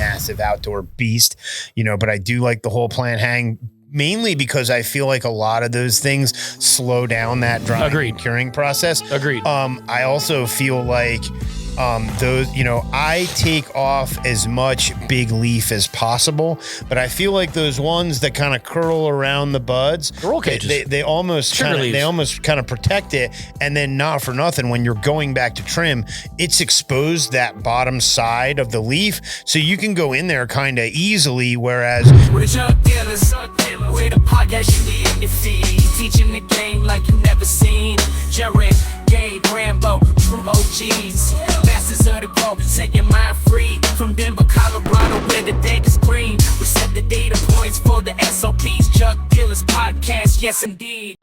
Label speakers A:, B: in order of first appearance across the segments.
A: massive outdoor beast, but I do like the whole plant hang, mainly because I feel like a lot of those things slow down that drying and curing process.
B: Agreed.
A: I also feel like those, I take off as much big leaf as possible, but I feel like those ones that kind of curl around the buds,
B: the roll cages,
A: they almost kind of protect it. And then not for nothing, when you're going back to trim, it's exposed that bottom side of the leaf, so you can go in there kind of easily. Whereas
C: we're Jug Dealers, we're the podcast you need in your feed, teaching the game like you never seen. Jared, Gabe, Rambo, from OGs, masters of the globe, set your mind free. From Denver, Colorado, where the dead is green, we set the data points for the SOPs. Jug Dealers Podcast, yes indeed.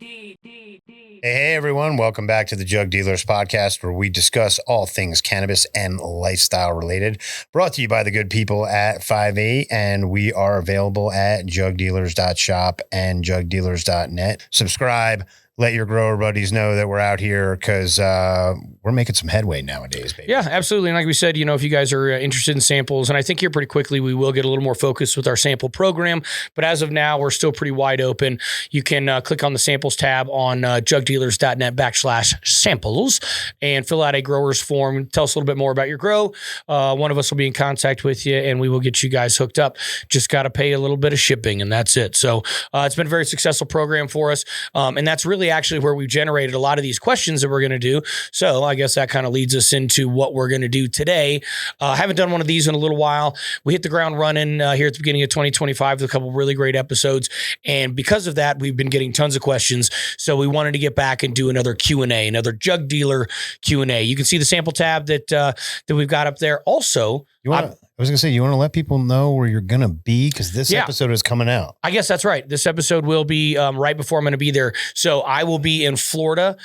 A: Hey everyone, welcome back to the Jug Dealers Podcast, where we discuss all things cannabis and lifestyle related. Brought to you by the good people at 5-8, and we are available at jugdealers.shop and jugdealers.net. Subscribe. Let your grower buddies know that we're out here, because we're making some headway nowadays, baby.
B: Yeah, absolutely. And like we said, if you guys are interested in samples, and I think here pretty quickly we will get a little more focused with our sample program. But as of now, we're still pretty wide open. You can click on the samples tab on jugdealers.net/samples and fill out a grower's form. Tell us a little bit more about your grow. One of us will be in contact with you, and we will get you guys hooked up. Just got to pay a little bit of shipping, and that's it. So it's been a very successful program for us. And that's really actually where we've generated a lot of these questions that we're going to do. So I guess that kind of leads us into what we're going to do today. Haven't done one of these in a little while. We hit the ground running here at the beginning of 2025 with a couple of really great episodes. And because of that, we've been getting tons of questions. So we wanted to get back and do another Q&A, another Jug Dealer Q&A. You can see the sample tab that we've got up there. Also,
A: I was going to say, you want to let people know where you're going to be? Because this episode is coming out.
B: I guess that's right. This episode will be right before I'm going to be there. So I will be in Florida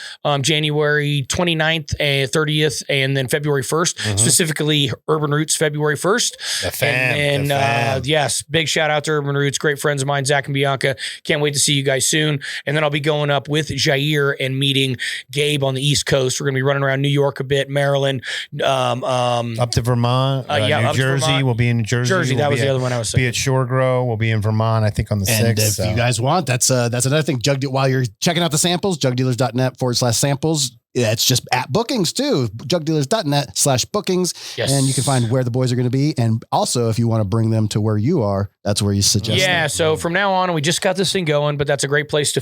B: January 29th and 30th, and then February 1st, specifically Urban Roots February 1st.
A: The fam.
B: Yes, big shout out to Urban Roots. Great friends of mine, Zach and Bianca. Can't wait to see you guys soon. And then I'll be going up with Jair and meeting Gabe on the East Coast. We're going to be running around New York a bit, Maryland.
A: Up to Vermont, New Jersey. We'll be in New Jersey.
B: That was the other one I was saying.
A: Be at Shore Grow. We'll be in Vermont, I think, on the 6th.
D: And if you guys want, that's another thing. While you're checking out the samples, jugdealers.net/samples. Yeah, it's just at bookings too. Jugdealers.net/bookings.
B: Yes.
D: And you can find where the boys are going to be. And also, if you want to bring them to where you are, that's where you suggest.
B: Yeah. So from now on, we just got this thing going, but that's a great place to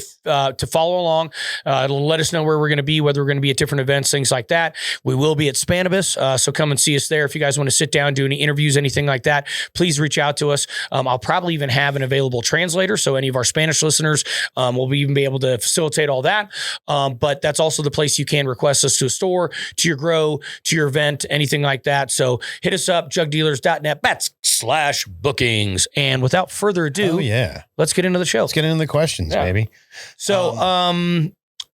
B: follow along. It'll let us know where we're going to be, whether we're going to be at different events, things like that. We will be at Cannabis. So come and see us there. If you guys want to sit down, do any interviews, anything like that, please reach out to us. I'll probably even have an available translator. So any of our Spanish listeners will even be able to facilitate all that. But that's also the place you can request us to a store, to your grow, to your event, anything like that. So hit us up, jugdealers.net/bookings. And without further ado, let's get into the show.
A: Let's get into the questions, baby.
B: So, and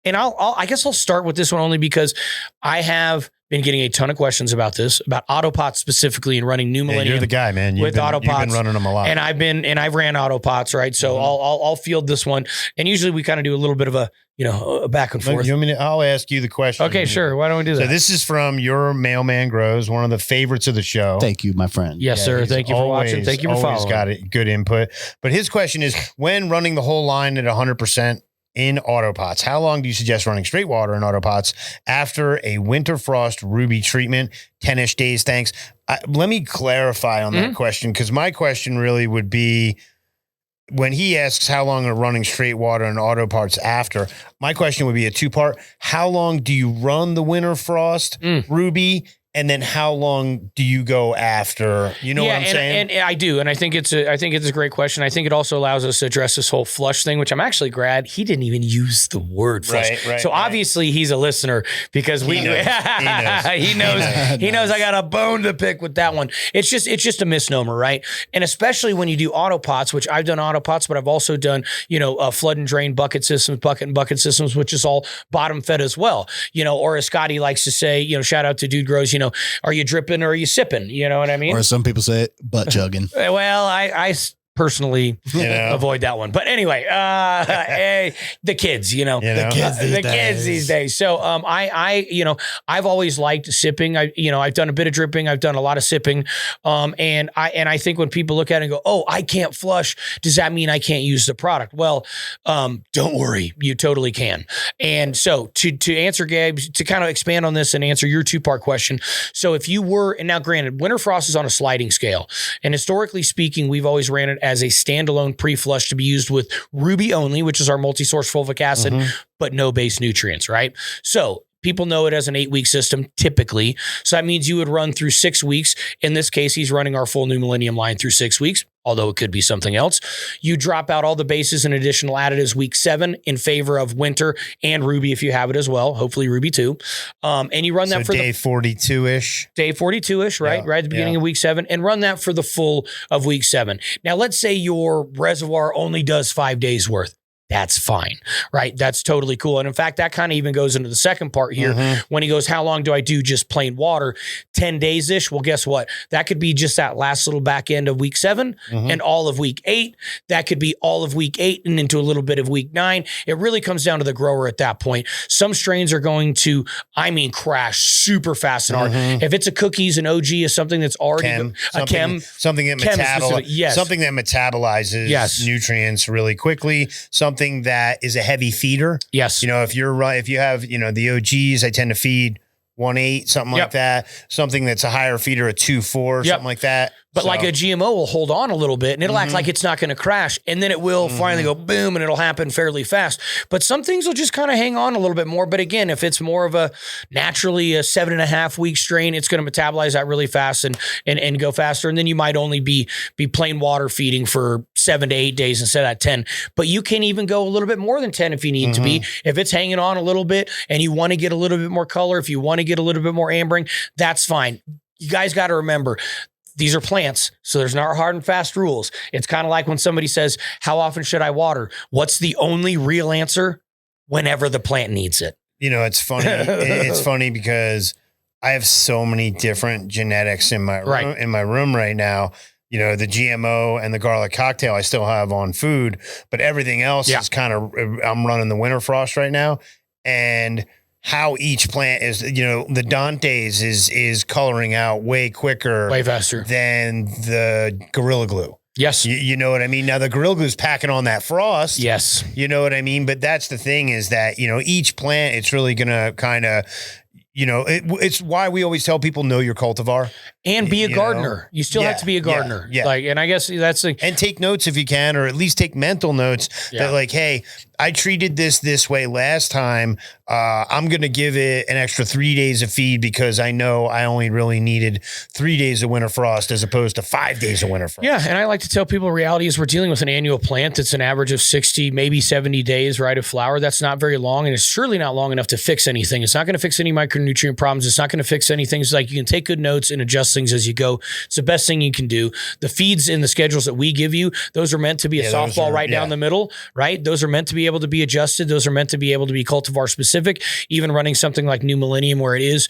B: I guess I'll start with this one only because I have been getting a ton of questions about this, about Autopots specifically, and running New Millennium.
A: You're the guy, man. You've been running them a lot.
B: And I've ran Autopots, right? So I'll field this one. And usually we kind of do a little bit of a back and forth.
A: I'll ask you the question.
B: Okay, sure. Why don't we do that?
A: So this is from your Mailman Grows, one of the favorites of the show.
D: Thank you, my friend.
B: Yes, sir. Thank you for watching. Thank you for following.
A: Got it. Good input. But his question is, when running the whole line at 100% in Autopots, how long do you suggest running straight water in Autopots after a winter frost ruby treatment? 10-ish days, thanks. Let me clarify on that question, because my question really would be, when he asks how long are running straight water in Autopots after, my question would be a two-part. How long do you run the winter frost ruby? And then how long do you go after? You know what I'm saying?
B: And I do. And I think it's a great question. I think it also allows us to address this whole flush thing, which I'm actually glad he didn't even use the word flush.
A: Right,
B: so obviously he's a listener, because he knows I got a bone to pick with that one. It's just a misnomer, right? And especially when you do Autopots, which I've done Autopots, but I've also done, flood and drain bucket systems, which is all bottom fed as well. Or as Scotty likes to say, shout out to Dude Grows, are you dripping or are you sipping? You know what I mean?
D: Or as some people say, butt chugging.
B: Well, personally
A: Yeah.
B: avoid that one. But anyway, the kids,
A: You know?
D: The
B: kids these days. So I've always liked sipping. I've done a bit of dripping. I've done a lot of sipping. And I think when people look at it and go, oh, I can't flush, does that mean I can't use the product? Well, don't worry, you totally can. And so to answer Gabe, to kind of expand on this and answer your 2-part question. So if you were, and now granted, winter frost is on a sliding scale, and historically speaking, we've always ran it as a standalone pre-flush to be used with ruby only, which is our multi-source fulvic acid, but no base nutrients, right? So people know it as an 8-week system typically. So that means you would run through 6 weeks. In this case, he's running our full New Millennium line through 6 weeks, although it could be something else. You drop out all the bases and additional additives week 7 in favor of winter and ruby if you have it as well, hopefully ruby too. And you run that for
A: day 42-ish.
B: Day 42-ish, right?
A: Yeah,
B: right at the beginning of week 7, and run that for the full of week 7. Now, let's say your reservoir only does 5 days worth. That's fine, right? That's totally cool. And in fact, that kind of even goes into the second part here when he goes, how long do I do just plain water? 10 days-ish. Well, guess what? That could be just that last little back end of week 7 and all of week 8. That could be all of week 8 and into a little bit of week 9. It really comes down to the grower at that point. Some strains are going to, crash super fast and hard. If it's a cookies, an OG is something that's already
A: something that metabolizes nutrients really quickly. Something that is a heavy feeder.
B: Yes.
A: If you have, the OGs, I tend to feed 1.8, something like that. Something that's a higher feeder, a 2.4, something like that.
B: But like a GMO will hold on a little bit and it'll act like it's not going to crash. And then it will finally go boom and it'll happen fairly fast. But some things will just kind of hang on a little bit more. But again, if it's more of a naturally a 7.5 week strain, it's going to metabolize that really fast and go faster. And then you might only be plain water feeding for 7 to 8 days instead of 10. But you can even go a little bit more than 10 if you need to be. If it's hanging on a little bit and you want to get a little bit more color, if you want to get a little bit more ambering, that's fine. You guys got to remember, these are plants, so there's not hard and fast rules. It's kind of like when somebody says, how often should I water? What's the only real answer? Whenever the plant needs it.
A: It's funny. It's funny because I have so many different genetics in my room right now. The GMO and the garlic cocktail I still have on food, but everything else is kind of, I'm running the winter frost right now. And how each plant is, the Dante's is coloring out way quicker,
B: way faster
A: than the Gorilla Glue.
B: Yes.
A: You know what I mean? Now the Gorilla Glue's packing on that frost.
B: Yes.
A: You know what I mean? But that's the thing is that, each plant, it's really going to kind of, it's why we always tell people know your cultivar.
B: And be a gardener. You still have to be a gardener.
A: Yeah.
B: And I guess that's
A: and take notes if you can, or at least take mental notes that like, hey, I treated this way last time. I'm going to give it an extra 3 days of feed because I know I only really needed 3 days of winter frost as opposed to 5 days of winter frost.
B: Yeah. And I like to tell people reality is we're dealing with an annual plant that's an average of 60, maybe 70 days, right, of flower. That's not very long. And it's surely not long enough to fix anything. It's not going to fix any micronutrient problems. It's not going to fix anything. It's like you can take good notes and adjust things as you go. It's the best thing you can do. The feeds in the schedules that we give you, those are meant to be a softball down the middle, right? Those are meant to be able to be adjusted. Those are meant to be able to be cultivar specific. Even running something like New Millennium where it is,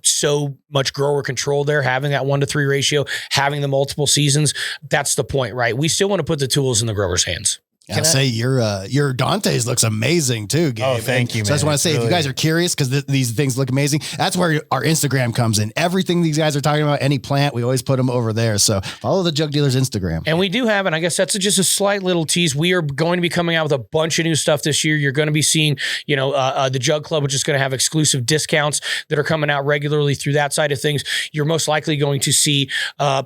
B: so much grower control there, having that 1-to-3 ratio, having the multiple seasons. That's the point, right? We still want to put the tools in the grower's hands.
D: I'll say your Dante's looks amazing too, Gabe.
A: Oh, thank you, man.
D: So I just want to say, if you guys are curious, because these things look amazing, that's where our Instagram comes in. Everything these guys are talking about, any plant, we always put them over there. So follow the Jug Dealers Instagram.
B: And we do have, and I guess that's just a slight little tease. We are going to be coming out with a bunch of new stuff this year. You're going to be seeing, the Jug Club, which is going to have exclusive discounts that are coming out regularly through that side of things. You're most likely going to see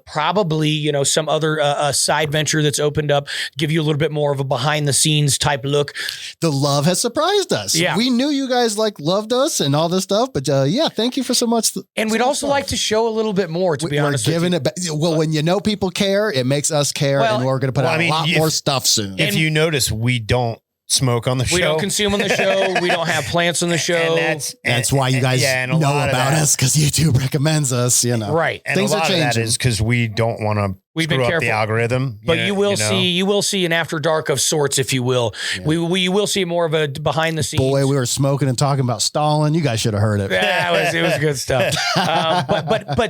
B: probably, some other side venture that's opened up, give you a little bit more of a behind the scenes type look.
D: The love has surprised us.
B: Yeah.
D: We knew you guys loved us and all this stuff, but thank you for so much.
B: And we'd also like to show a little bit more, to be honest.
D: We're giving it back. Well, when people care, it makes us care, and we're going to put out a lot more stuff soon.
A: If you notice, we don't smoke on the show.
B: We don't consume on the show. We don't have plants on the show.
D: And that's why you guys know about us, because YouTube recommends us,
A: Right. And things a lot are changing. Of that is because we don't want to
B: We've
A: screw
B: been
A: up
B: careful.
A: the algorithm.
B: But you will see an after dark of sorts, if you will.
D: Yeah.
B: You will see more of a behind the scenes.
D: Boy, we were smoking and talking about Stalin. You guys should have heard it.
B: Yeah, it was good stuff.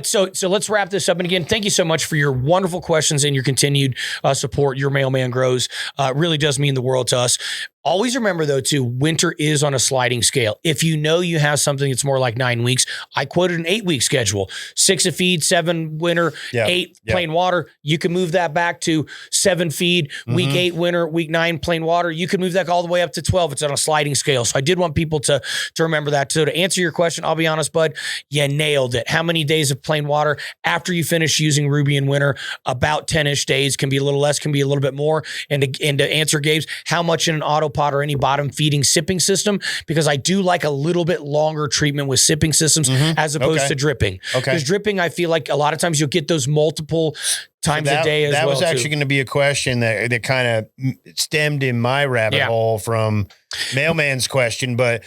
B: So let's wrap this up. And again, thank you so much for your wonderful questions and your continued support. Your Mailman Grows really does mean the world to us. Always remember, though, too, winter is on a sliding scale. If you know you have something that's more like 9 weeks, I quoted an 8-week schedule. 6 a feed, 7 winter, 8 plain water. You can move that back to 7 feed, week 8 winter, week 9 plain water. You can move that all the way up to 12. It's on a sliding scale. So I did want people to remember that. So to answer your question, I'll be honest, bud, you nailed it. How many days of plain water after you finish using Ruby in winter? About 10-ish days. Can be a little less, can be a little bit more. And to answer Gabe's, how much in an auto pot or any bottom feeding sipping system, because I do like a little bit longer treatment with sipping systems as opposed to dripping. Because dripping, I feel like a lot of times you'll get those multiple times a day as well.
A: That was actually going to be a question that kind of stemmed in my rabbit hole from Mailman's question, but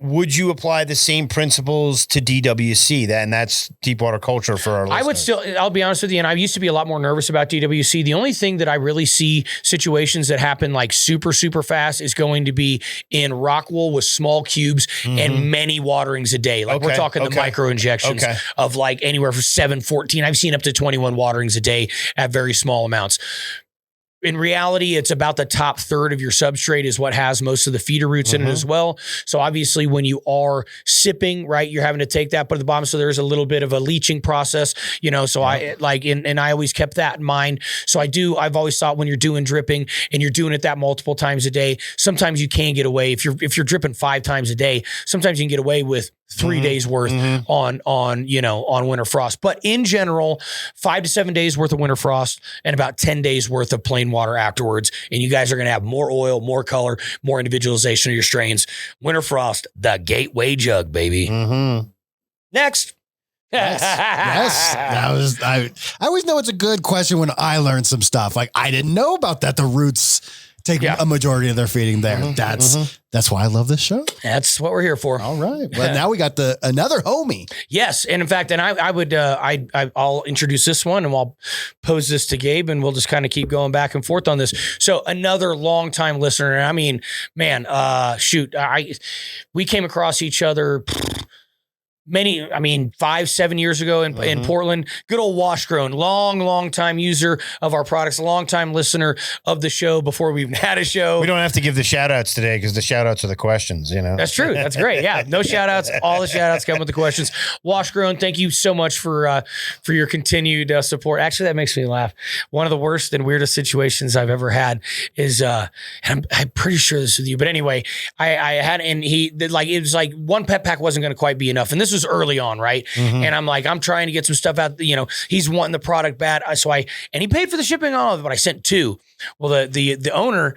A: would you apply the same principles to DWC? That's deep water culture for our listeners.
B: I would still, I'll be honest with you, and I used to be a lot more nervous about DWC. The only thing that I really see situations that happen like super, super fast is going to be in rock wool with small cubes and many waterings a day. Like we're talking the micro injections of like anywhere from 7, 14. I've seen up to 21 waterings a day at very small amounts. In reality, it's about the top third of your substrate is what has most of the feeder roots in it as well. So obviously when you are sipping, right, you're having to take that, put at the bottom. So there's a little bit of a leaching process, so I like, and I always kept that in mind. So I've always thought when you're doing dripping and you're doing it that multiple times a day, sometimes you can get away. If you're dripping 5 times a day, sometimes you can get away with 3 days worth on winter frost. But in general, 5 to 7 days worth of winter frost and about 10 days worth of plain water afterwards. And you guys are going to have more oil, more color, more individualization of your strains. Winter frost, the gateway jug, baby. Next.
D: Yes. I always know it's a good question when I learn some stuff. Like I didn't know about that. The roots take a majority of their feeding there. That's why I love this show.
B: That's what we're here for.
D: All right. Well, now we got another homie.
B: Yes. And in fact, I'll introduce this one and I'll pose this to Gabe and we'll just kind of keep going back and forth on this. So another longtime listener. I mean, man, we came across each other 5-7 years ago in Portland. Good old Washgrown, long time user of our products, long time listener of the show before we even had a show.
A: We don't have to give the shout outs today because the shout outs are the questions,
B: That's true. That's great. Yeah. No shout outs. All the shout outs come with the questions. Washgrown, thank you so much for your continued support. Actually, that makes me laugh. One of the worst and weirdest situations I've ever had is, and I'm pretty sure this is with you, but anyway, I had, and it was like one pet pack wasn't going to quite be enough. And this was early on, right? And I'm trying to get some stuff out, he's wanting the product bad. And he paid for the shipping on all of it, but I sent 2. Well, the owner,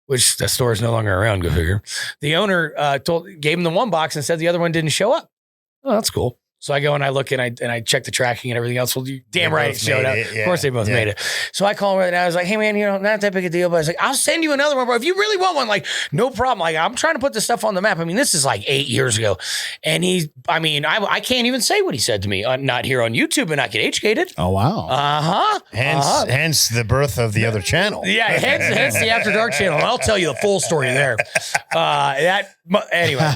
B: which the store is no longer around, go figure. The owner gave him the one box and said the other one didn't show up. Oh, that's cool. So I go and I look and I check the tracking and everything else. Well, you damn right it showed up. Of course they both made it. So I call him right now. I was like, hey man, not that big a deal. But I was like, I'll send you another one, bro. If you really want one, like no problem. Like I'm trying to put this stuff on the map. I mean, this is like 8 years ago. And I can't even say what he said to me. Not here on YouTube and not get educated.
D: Oh, wow.
A: Hence the birth of the other channel.
B: Yeah. Hence the After Dark channel. And I'll tell you the full story there. Anyway.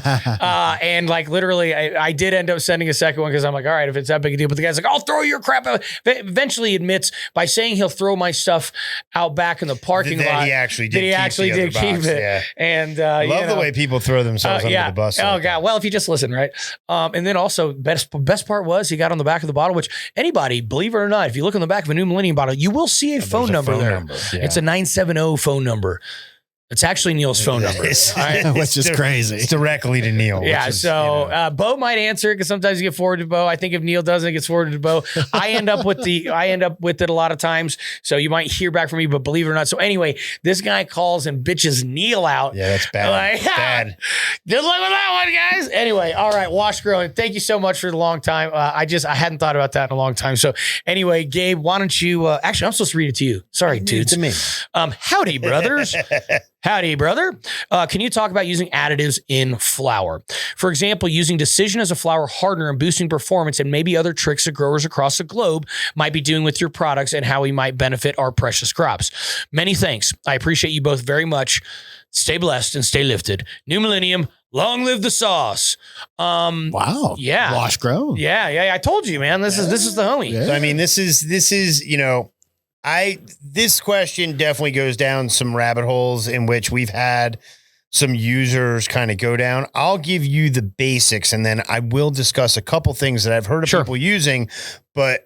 B: And like literally I did end up sending a second one because I'm like, all right, if it's that big a deal. But the guy's like, I'll throw your crap out. Eventually admits by saying he'll throw my stuff out back in the parking lot.
A: He actually did keep it. Yeah.
B: And
A: love the way people throw themselves under the bus.
B: Oh God. Well, if you just listen, right? And then also best part was he got on the back of the bottle, which anybody, believe it or not, if you look on the back of a New Millennium bottle, you will see a phone number there. Yeah. It's a 970 phone number. It's actually Neil's phone number,
D: which is crazy.
A: It's directly to Neil.
B: Yeah. Bo might answer because sometimes you get forwarded to Bo. I think if Neil doesn't, it gets forwarded to Bo. I end up with it a lot of times. So you might hear back from me, but believe it or not. So anyway, this guy calls and bitches Neil out.
A: Yeah, that's bad.
B: Like, bad. Good luck with that one, guys. Anyway, all right, Washgrown. Thank you so much for the long time. I hadn't thought about that in a long time. So anyway, Gabe, why don't you? Actually, I'm supposed to read it to you. Sorry, dudes.
A: To me.
B: Howdy, brothers. Howdy, brother. Can you talk about using additives in flower? For example, using Decision as a flower hardener and boosting performance, and maybe other tricks that growers across the globe might be doing with your products and how we might benefit our precious crops. Many thanks. I appreciate you both very much. Stay blessed and stay lifted. New millennium. Long live the sauce.
D: Wow.
B: Yeah.
D: Wash grown.
B: Yeah. I told you, man. This is the homie.
D: Yeah.
A: So, I mean, this is, you know, this question definitely goes down some rabbit holes in which we've had some users kind of go down. I'll give you the basics and then I will discuss a couple things that I've heard of people using, but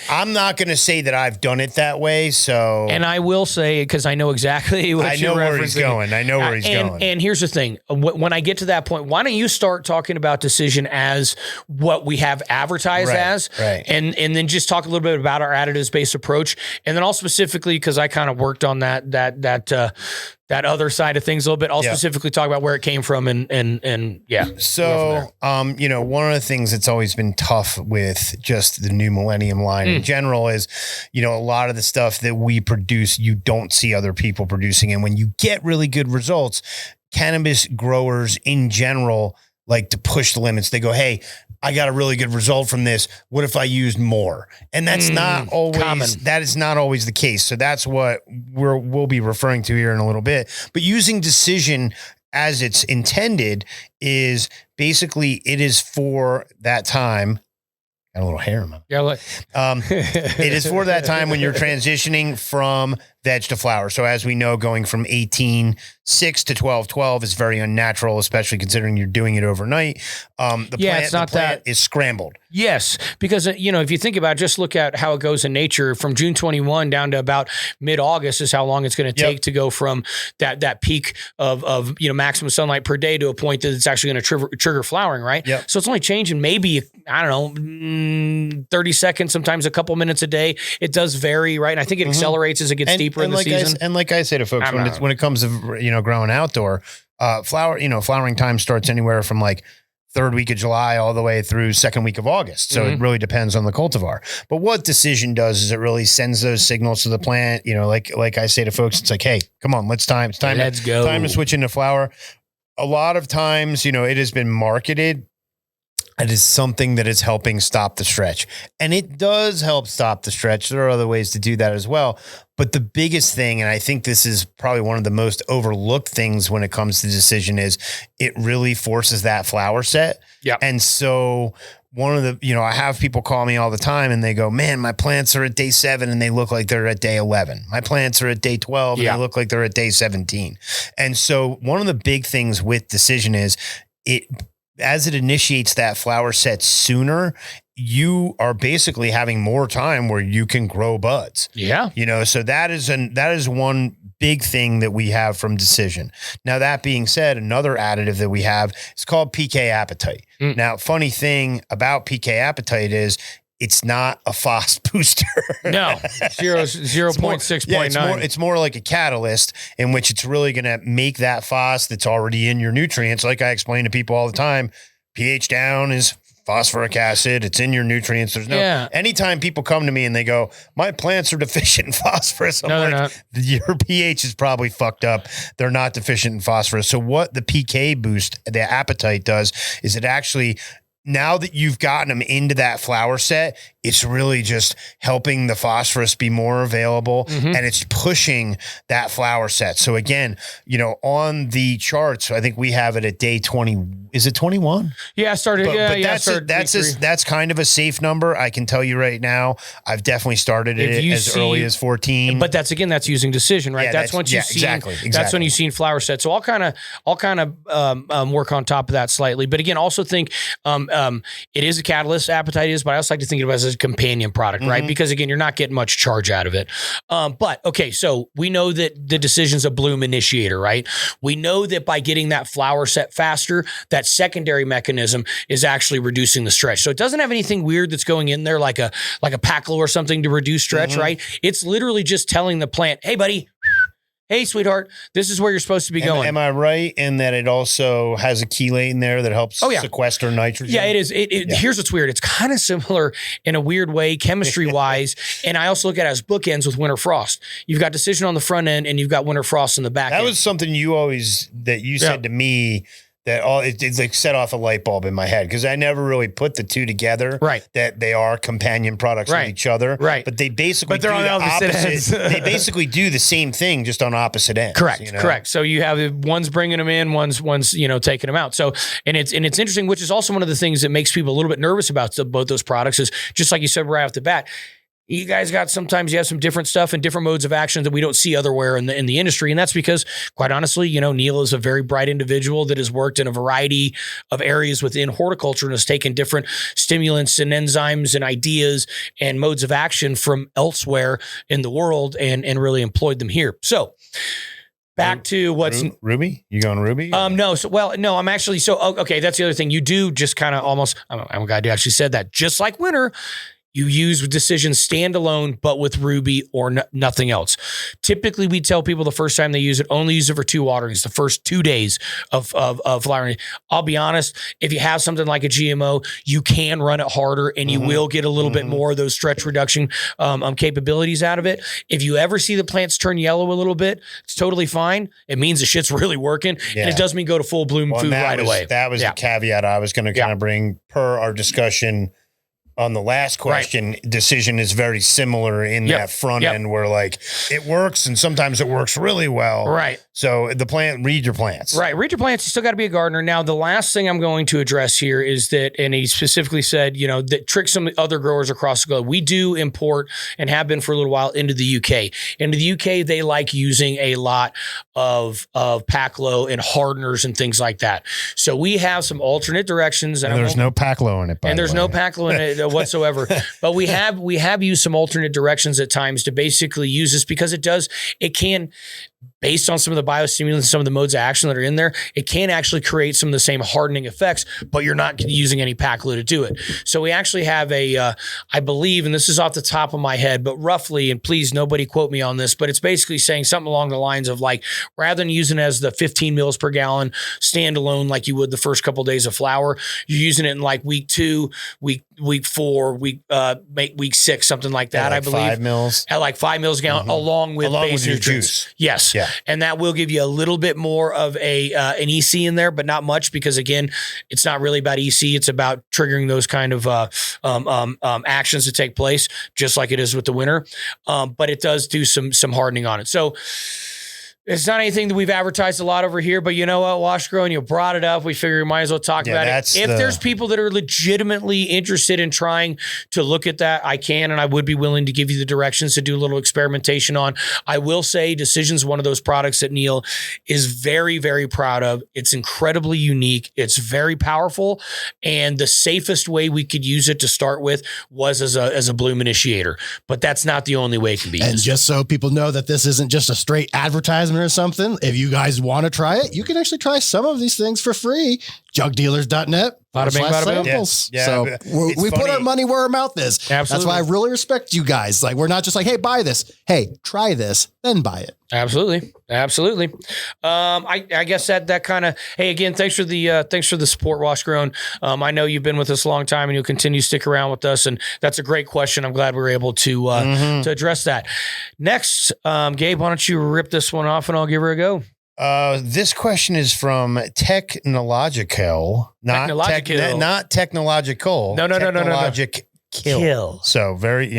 A: I'm not going to say that I've done it that way. So,
B: and I will say, because I know exactly what I know
A: where he's going. I know where he's going.
B: And here's the thing: when I get to that point, why don't you start talking about Decision as what we have advertised as, and then just talk a little bit about our additives based approach, and then all specifically because I kind of worked on that other side of things a little bit. I'll specifically talk about where it came from and yeah.
A: So, you know, one of the things that's always been tough with just the New Millennium line in general is, you know, a lot of the stuff that we produce, you don't see other people producing. And when you get really good results, cannabis growers in general like to push the limits. They go, hey, I got a really good result from this. What if I used more? And that's not always common. That is not always the case. So that's what we'll be referring to here in a little bit. But using Decision as it's intended is basically it is for that time. Got a little hair in my it is for that time when you're transitioning from veg to flower. So as we know, going from 18.6 to 12.12 is very unnatural, especially considering you're doing it overnight. The plant is scrambled.
B: Yes, because, you know, if you think about it, just look at how it goes in nature from June 21 down to about mid-August is how long it's going to take to go from that peak of, you know, maximum sunlight per day to a point that it's actually going to trigger flowering, right?
A: Yep.
B: So it's only changing maybe, I don't know, 30 seconds, sometimes a couple minutes a day. It does vary, right? And I think it accelerates as it gets deeper in the season.
A: And like I say to folks, when it comes to, you know, growing outdoor, flowering time starts anywhere from like third week of July all the way through second week of August. So it really depends on the cultivar. But what Decision does is it really sends those signals to the plant. You know, like I say to folks, it's like, hey, come on, it's time to switch into flower. A lot of times, you know, it has been marketed. It is something that is helping stop the stretch. And it does help stop the stretch. There are other ways to do that as well. But the biggest thing, and I think this is probably one of the most overlooked things when it comes to Decision, is it really forces that flower set. Yeah. And so one of the, you know, I have people call me all the time and they go, man, my plants are at day 7 and they look like they're at day 11. My plants are at day 12 and they look like they're at day 17. And so one of the big things with Decision is as it initiates that flower set sooner, you are basically having more time where you can grow buds. Yeah. You know, so that is one big thing that we have from Decision. Now, that being said, another additive that we have is called PK Appetite. Now, funny thing about PK Appetite is it's not a FOS booster. No, 0.6.9. It's more like a catalyst in which it's really going to make that FOS that's already in your nutrients. Like I explain to people all the time, pH down is phosphoric acid. It's in your nutrients. There's no, anytime people come to me and they go, my plants are deficient in phosphorus. I'm like, your pH is probably fucked up. They're not deficient in phosphorus. So what the PK boost, the appetite does is it actually, now that you've gotten them into that flower set, it's really just helping the phosphorus be more available and it's pushing that flower set. So again, you know, on the charts, I think we have it at day 20. Is it 21? Yeah, I started. That's kind of a safe number. I can tell you right now, I've definitely started it as early as 14.
B: But that's using Decision, right? Yeah, that's once you've seen, exactly. That's when you've seen flower set. So I'll kind of work on top of that slightly. But again, also think, it is a catalyst, appetite is, but I also like to think of it as a companion product, right? Because again, you're not getting much charge out of it. But okay, so we know that the Decision's a bloom initiator, right? We know that by getting that flower set faster, that secondary mechanism is actually reducing the stretch. So it doesn't have anything weird that's going in there like a Paclo or something to reduce stretch, right? It's literally just telling the plant, hey buddy, hey, sweetheart, this is where you're supposed to be going.
A: Am I right in that it also has a chelate in there that helps sequester nitrogen?
B: Yeah, it is. Here's what's weird. It's kind of similar in a weird way, chemistry-wise, and I also look at it as bookends with winter frost. You've got decision on the front end, and you've got winter frost in the back end.
A: That was something you said to me that it's like set off a light bulb in my head because I never really put the two together.
B: Right.
A: That they are companion products with each other.
B: Right.
A: But they basically
B: they're on the opposite ends.
A: They basically do the same thing just on opposite ends.
B: Correct.
A: You know?
B: Correct. So you have one's bringing them in, one's taking them out. So and it's interesting, which is also one of the things that makes people a little bit nervous about both those products is just like you said right off the bat. You guys sometimes you have some different stuff and different modes of action that we don't see otherwhere in the industry. And that's because, quite honestly, Neil is a very bright individual that has worked in a variety of areas within horticulture and has taken different stimulants and enzymes and ideas and modes of action from elsewhere in the world and really employed them here. So back to what's
A: Ruby? You going Ruby?
B: No. I'm actually, okay. That's the other thing. You do just kind of almost, I'm glad you actually said that. Just like winter, you use Decision standalone, but with Ruby or nothing else. Typically, we tell people the first time they use it, only use it for 2 waterings, the first 2 days of flowering. I'll be honest, if you have something like a GMO, you can run it harder and you will get a little bit more of those stretch reduction capabilities out of it. If you ever see the plants turn yellow a little bit, it's totally fine. It means the shit's really working. Yeah. And it does mean go to full bloom food right away.
A: That was the caveat I was going to kind of bring per our discussion on the last question. Decision is very similar in that front end where like it works and sometimes it works really well.
B: Right.
A: So read your plants.
B: Right. Read your plants. You still got to be a gardener. Now, the last thing I'm going to address here is that, and he specifically said, that tricks some other growers across the globe. We do import and have been for a little while into the UK. Into the UK, they like using a lot of Paclo and hardeners and things like that. So we have some alternate directions. And
A: there's no Paclo in it, by the way.
B: there's no Paclo in it whatsoever. But we have used some alternate directions at times to basically use this because it can, based on some of the biostimulants, some of the modes of action that are in there, it can actually create some of the same hardening effects, but you're not using any Paclo to do it. So we actually have I believe, and this is off the top of my head, but roughly, and please nobody quote me on this, but it's basically saying something along the lines of like, rather than using it as the 15 mils per gallon standalone like you would the first couple of days of flower, you're using it in like week 2, week 4, week 6, something like that. I believe
A: 5 mils
B: at like 5 mils a gallon, along with base
A: your
B: nutrients.
A: juice.
B: Yes. Yeah. And that will give you a little bit more of an EC in there, but not much because again, it's not really about EC. It's about triggering those kind of actions to take place, just like it is with the winter. But it does do some hardening on it. So it's not anything that we've advertised a lot over here, but you know what, Wash Grow, and you brought it up. We figure we might as well talk about it. If there's people that are legitimately interested in trying to look at that, I can, and I would be willing to give you the directions to do a little experimentation on. I will say Decision's one of those products that Neil is very, very proud of. It's incredibly unique. It's very powerful. And the safest way we could use it to start with was as a bloom initiator. But that's not the only way it can be used.
D: And just so people know that this isn't just a straight advertisement or something, if you guys want to try it, you can actually try some of these things for free. Jugdealers.net.
B: Bada bing, bada boom.
D: Samples. Yeah, so we put our money where our mouth is.
B: Absolutely.
D: That's why I really respect you guys. Like, we're not just like, hey, buy this. Hey, try this, then buy it.
B: Absolutely. I guess that kind of, hey, again, thanks for the support, Wash Grown. I know you've been with us a long time and you'll continue to stick around with us. And that's a great question. I'm glad we were able to address that. Next, Gabe, why don't you rip this one off and I'll give her a go.
A: This question is from Technological, not technological.
B: No.
A: Kill. So very,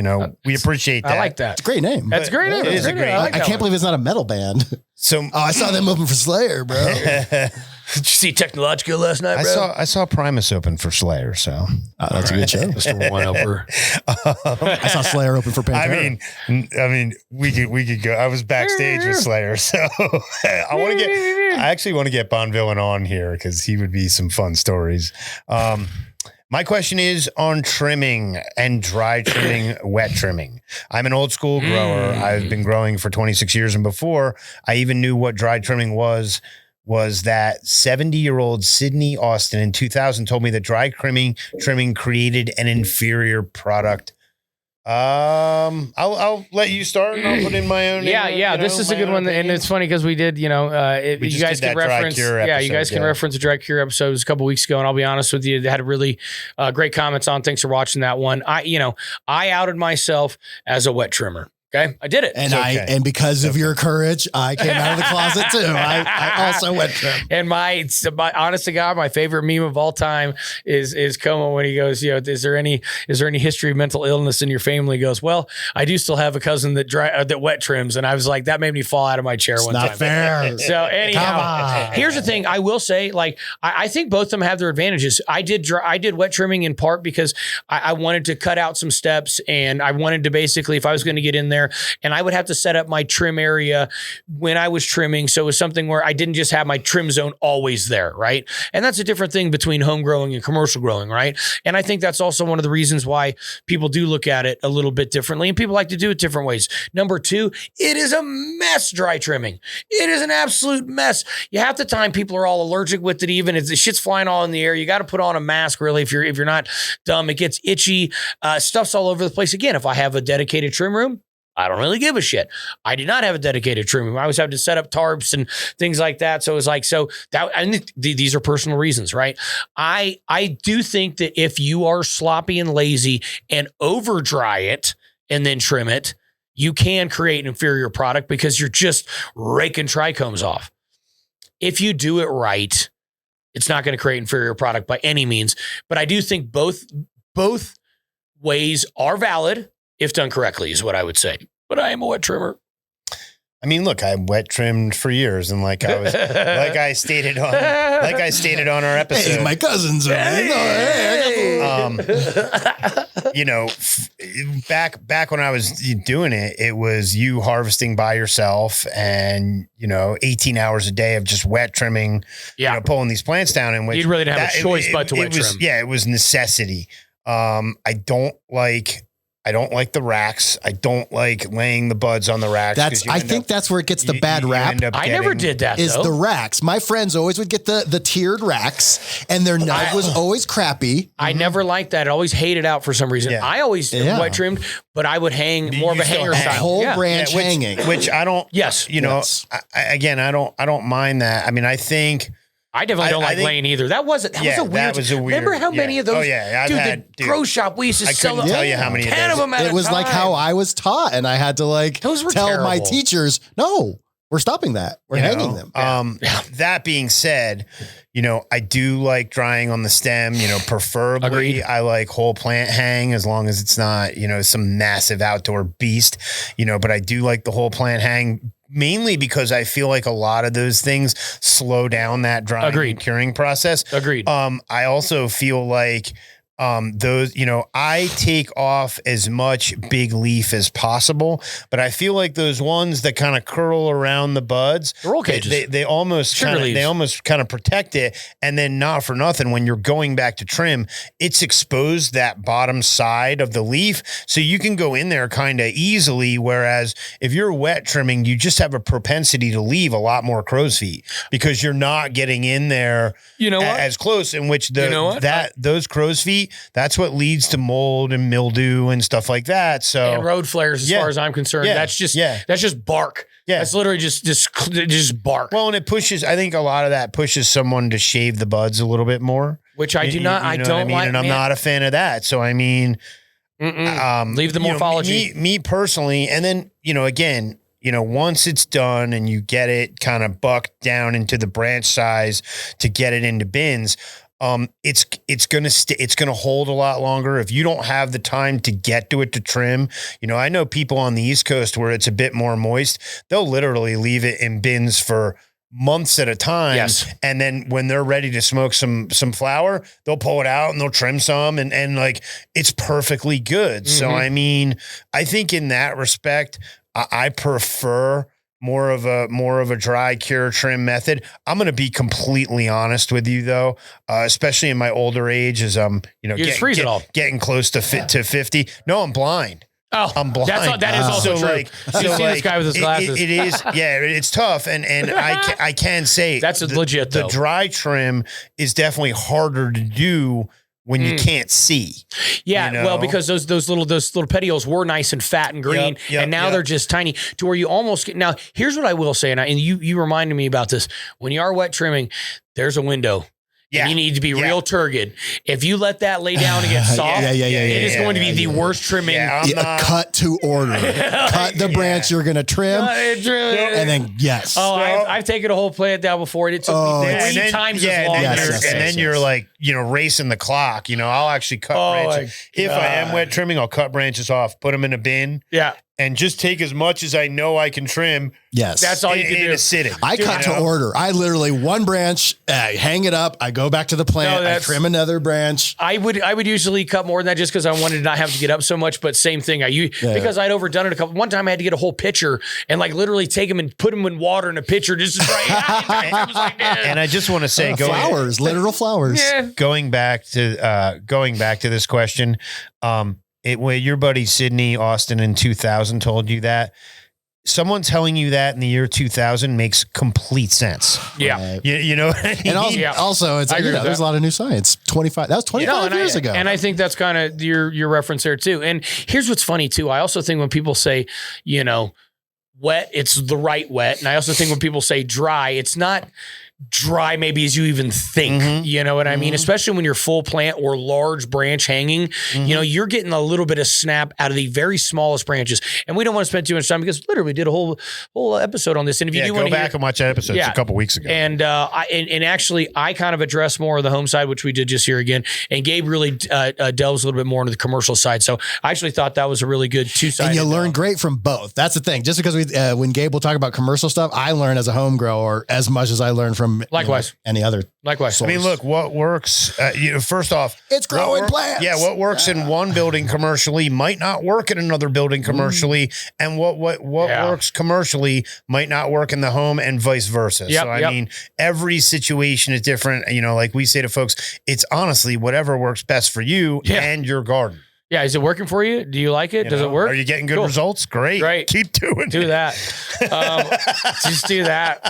A: we appreciate that.
B: I like that.
D: It's a great name.
B: That's a great name.
A: It is a great name.
D: I can't believe it's not a metal band.
A: So
D: I saw them open for Slayer, bro.
B: Did you see Technological last night, bro?
A: I saw Primus open for Slayer, so
D: that's a good show.
B: Mr. One Over.
D: I saw Slayer open for Pantera.
A: I mean, we could go. I was backstage with Slayer, so I actually want to get Bon Villain on here because he would be some fun stories. My question is on trimming and dry trimming, wet trimming. I'm an old school grower. I've been growing for 26 years. And before I even knew what dry trimming was that 70-year-old Sydney Austin in 2000 told me that dry trimming created an inferior product. I'll let you start and I'll put in my own.
B: This is a good one, and it's funny because we did, you guys can reference, you guys can reference a dry cure episode. It was a couple weeks ago, and I'll be honest with you, they had really great comments on. Thanks for watching that one. I outed myself as a wet trimmer. Okay, I did it,
D: and because of your courage, I came out of the closet too. I also went trim.
B: And my honest to God, my favorite meme of all time is Como when he goes, is there any history of mental illness in your family? He goes, well, I do still have a cousin that wet trims, and I was like, that made me fall out of my chair one time.
D: Not fair.
B: So anyhow, here's the thing. I will say, I think both of them have their advantages. I did wet trimming in part because I wanted to cut out some steps, and I wanted to basically, if I was going to get in there, and I would have to set up my trim area when I was trimming. So it was something where I didn't just have my trim zone always there, right? And that's a different thing between home growing and commercial growing, right? And I think that's also one of the reasons why people do look at it a little bit differently, and people like to do it different ways. Number two, it is a mess dry trimming. It is an absolute mess. Half the time people are all allergic with it, even if the shit's flying all in the air. You got to put on a mask really if you're not dumb. It gets itchy. Stuff's all over the place. Again, if I have a dedicated trim room, I don't really give a shit. I did not have a dedicated trim room. I always have to set up tarps and things like that. So it was like, these are personal reasons, right? I do think that if you are sloppy and lazy and over dry it and then trim it, you can create an inferior product because you're just raking trichomes off. If you do it right, it's not going to create an inferior product by any means. But I do think both ways are valid. If done correctly is what I would say. But I am a wet trimmer.
A: I mean, look, I wet trimmed for years, and like I stated on our episode,
D: hey, my cousins are
A: back when I was doing it, it was you harvesting by yourself, and 18 hours a day of just wet trimming, pulling these plants down, and
B: you really didn't have a choice but to wet trim.
A: Yeah, it was necessity. I don't like the racks. I don't like laying the buds on the racks.
D: I think that's where it gets the bad rap.
B: I never did that.
D: Is the racks? My friends always would get the tiered racks, and their nut was always crappy.
B: I never liked that. I always hated out for some reason. Yeah. I always wet trimmed, but I would hang more of a hanger style,
D: whole branch hanging,
A: which I don't.
B: Yes,
A: I don't mind that. I mean, I think.
B: I definitely don't like laying either. That was a weird. Remember how many of those?
A: Oh yeah,
B: the grow shop we used to sell.
A: I couldn't tell you how many.
B: 10 of them at a time.
D: It was like how I was taught, and I had to tell my teachers, no, we're stopping that. We're hanging them.
A: That being said, I do like drying on the stem. Preferably,
B: Agreed.
A: I like whole plant hang as long as it's not some massive outdoor beast. But I do like the whole plant hang. Mainly because I feel like a lot of those things slow down that drying and curing process.
B: Agreed.
A: I also feel like those, I take off as much big leaf as possible, but I feel like those ones that kind of curl around the buds,
B: the roll cages,
A: they almost kind of protect it. And then not for nothing, when you're going back to trim, it's exposed that bottom side of the leaf. So you can go in there kind of easily. Whereas if you're wet trimming, you just have a propensity to leave a lot more crow's feet because you're not getting in there as close, in which those crow's feet, that's what leads to mold and mildew and stuff like that. So
B: and road flares, as far as I'm concerned, that's just bark. Yeah, that's literally just bark.
A: Well, and it pushes. I think a lot of that pushes someone to shave the buds a little bit more,
B: which I do not. I don't like,
A: and I'm not a fan of that. So I mean,
B: leave the morphology.
A: Me personally, and then again. Once it's done and you get it kind of bucked down into the branch size to get it into bins, it's gonna hold a lot longer if you don't have the time to get to it to trim. I know people on the East Coast where it's a bit more moist, they'll literally leave it in bins for months at a time.
B: Yes.
A: And then when they're ready to smoke some flower, they'll pull it out and they'll trim some and it's perfectly good. Mm-hmm. So I mean, I think in that respect, I prefer more of a dry cure trim method. I'm going to be completely honest with you though, especially in my older age as getting close to 50. No, I'm blind.
B: Oh,
A: I'm blind.
B: That is also true. You see this guy with his glasses.
A: It is. Yeah, it's tough. And I can say
B: that's legit though.
A: The dry trim is definitely harder to do when you can't see.
B: Yeah,
A: you know?
B: well, because those little petioles were nice and fat and green, and now they're just tiny to where you almost get. Now, here's what I will say, and you reminded me about this. When you are wet trimming, there's a window. Yeah. And you need to be real turgid. If you let that lay down and get soft, it is going to be the worst trimming.
D: Cut to order. Cut the branch you're going to trim. And then,
B: I've taken a whole plant down before. It took me 3 times as long.
A: And then you're like, racing the clock. I'll actually cut branches. If I am wet trimming, I'll cut branches off, put them in a bin.
B: Yeah.
A: And just take as much as I know I can trim.
D: Yes.
B: That's all you can do.
A: In a sitting.
D: I cut to order. I literally one branch, hang it up. I go back to the plant. I trim another branch.
B: I would usually cut more than that just because I wanted to not have to get up so much. But same thing. Because I'd overdone it one time I had to get a whole pitcher and like literally take them and put them in water in a pitcher just to try.
A: And I just want to say,
D: flowers, literal flowers.
B: Yeah.
A: Going back to this question, when your buddy Sydney Austin in 2000 told you that, someone telling you that in the year 2000 makes complete sense.
B: Yeah.
A: You know what I mean?
D: And also it's there's a lot of new science. 25 years ago.
B: And I think that's kind of your reference there too. And here's what's funny too. I also think when people say, wet, it's the right wet. And I also think when people say dry, it's not dry maybe as you even think, you know what I mean? Especially when you're full plant or large branch hanging, you're getting a little bit of snap out of the very smallest branches. And we don't want to spend too much time because literally we did a whole episode on this. And if you do want to
A: go back and watch that episode, it's a couple weeks ago.
B: And actually I kind of address more of the home side, which we did just here again. And Gabe really delves a little bit more into the commercial side. So I actually thought that was a really good two-sided.
D: And you learn great from both. That's the thing. Just because when Gabe will talk about commercial stuff, I learn as a home grower as much as I learn from
B: likewise
D: any other
B: source.
A: I mean, look, what works, first off,
D: it's growing plants.
A: Yeah, what works in one building commercially might not work in another building commercially, and what works commercially might not work in the home, and vice versa. So I mean, every situation is different. Like we say to folks, it's honestly whatever works best for you and your garden.
B: Yeah, is it working for you? Do you like it? Does it work?
A: Are you getting good results? Great. Keep doing
B: do that. Just do that.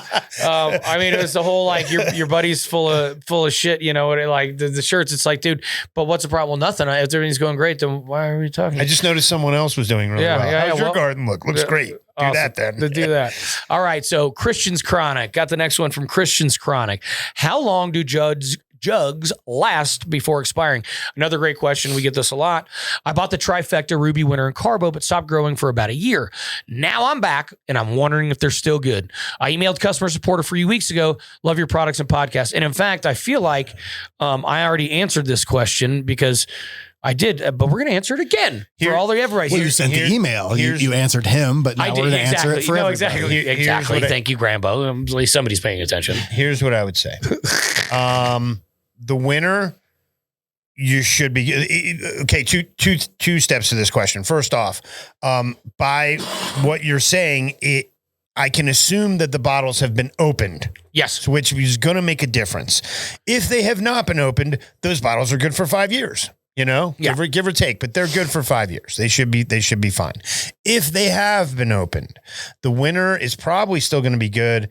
B: I mean, it was the whole like your buddy's full of shit. Like the shirts. It's like, dude, but what's the problem? Well, nothing. If everything's going great, then why are we talking?
A: I just noticed someone else was doing really well. How's your garden look? Looks great. Do that then.
B: Do that. All right. So Christian's Chronic got the next one from Christian's Chronic. How long do jugs last before expiring? Another great question. We get this a lot. I bought the trifecta Ruby, Winter, and Carbo, but stopped growing for about a year. Now I'm back and I'm wondering if they're still good. I emailed customer support a few weeks ago. Love your products and podcasts. And in fact, I feel like I already answered this question because I did, but we're going to answer it again for all the everybody.
D: Well, you sent the email. You answered him, but now we're going to answer it for everybody.
B: Exactly. Thank you, Grambo. At least somebody's paying attention.
A: Here's what I would say. The winter, you should be okay. Two steps to this question. First off, by what you're saying, I can assume that the bottles have been opened.
B: Yes,
A: which is going to make a difference. If they have not been opened, those bottles are good for 5 years. Give or take, but they're good for 5 years. They should be fine. If they have been opened, the winter is probably still going to be good.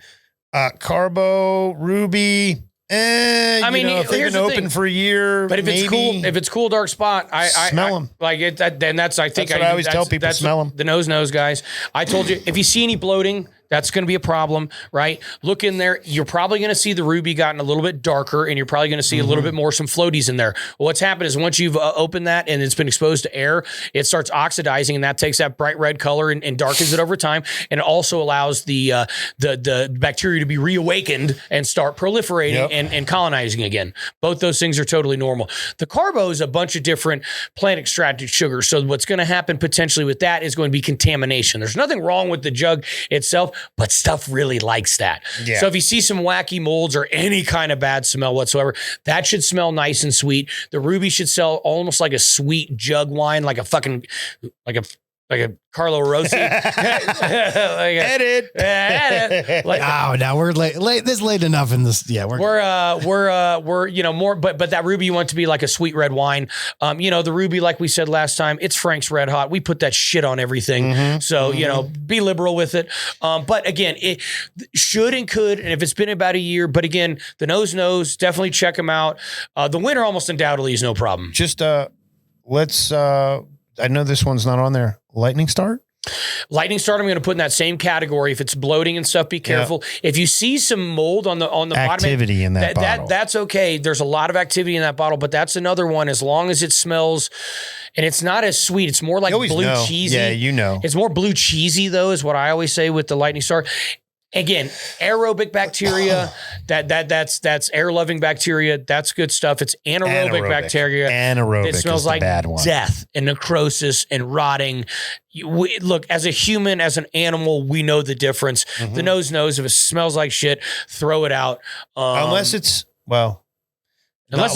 A: Carbo, Ruby. If they've been open for a year,
B: but if it's cool, dark spot, I
A: smell them.
B: I always
A: tell people, smell them.
B: The nose, guys. I told you, if you see any bloating, that's going to be a problem, right? Look in there. You're probably going to see the Ruby gotten a little bit darker, and you're probably going to see a little bit more some floaties in there. Well, what's happened is once you've opened that and it's been exposed to air, it starts oxidizing, and that takes that bright red color and darkens it over time. And it also allows the bacteria to be reawakened and start proliferating and colonizing again. Both those things are totally normal. The Carbo is a bunch of different plant extracted sugars. So what's going to happen potentially with that is going to be contamination. There's nothing wrong with the jug itself, but stuff really likes that. Yeah. So if you see some wacky molds or any kind of bad smell whatsoever, that should smell nice and sweet. The Ruby should smell almost like a sweet jug wine, like a like a Carlo Rossi.
A: Edit.
B: Like,
D: now we're late. This is late enough in this. Yeah, we're
B: more, but that ruby you want to be like a sweet red wine. The ruby, like we said last time, it's Frank's Red Hot. We put that shit on everything. So, be liberal with it. But again, it should and could, and if it's been about a year, but again, the nose knows, definitely check them out. The winter almost undoubtedly is no problem.
A: Just, let's, I know this one's not on there. Lightning start?
B: Lightning start, I'm going to put in that same category. If it's bloating and stuff, be careful. Yeah. If you see some mold on the
A: activity
B: bottom,
A: in that bottle,
B: that's okay. There's a lot of activity in that bottle, but that's another one. As long as it smells, and it's not as sweet, it's more like blue cheesy.
A: Yeah,
B: it's more blue cheesy though, is what I always say with the Lightning Star. Again, aerobic bacteria, that's air-loving bacteria. That's good stuff. It's anaerobic bacteria.
A: Anaerobic
B: it smells
A: is the
B: like
A: bad one.
B: Death and necrosis and rotting. Look, as a human, as an animal, we know the difference. The nose knows. If it smells like shit, throw it out.
A: Unless it's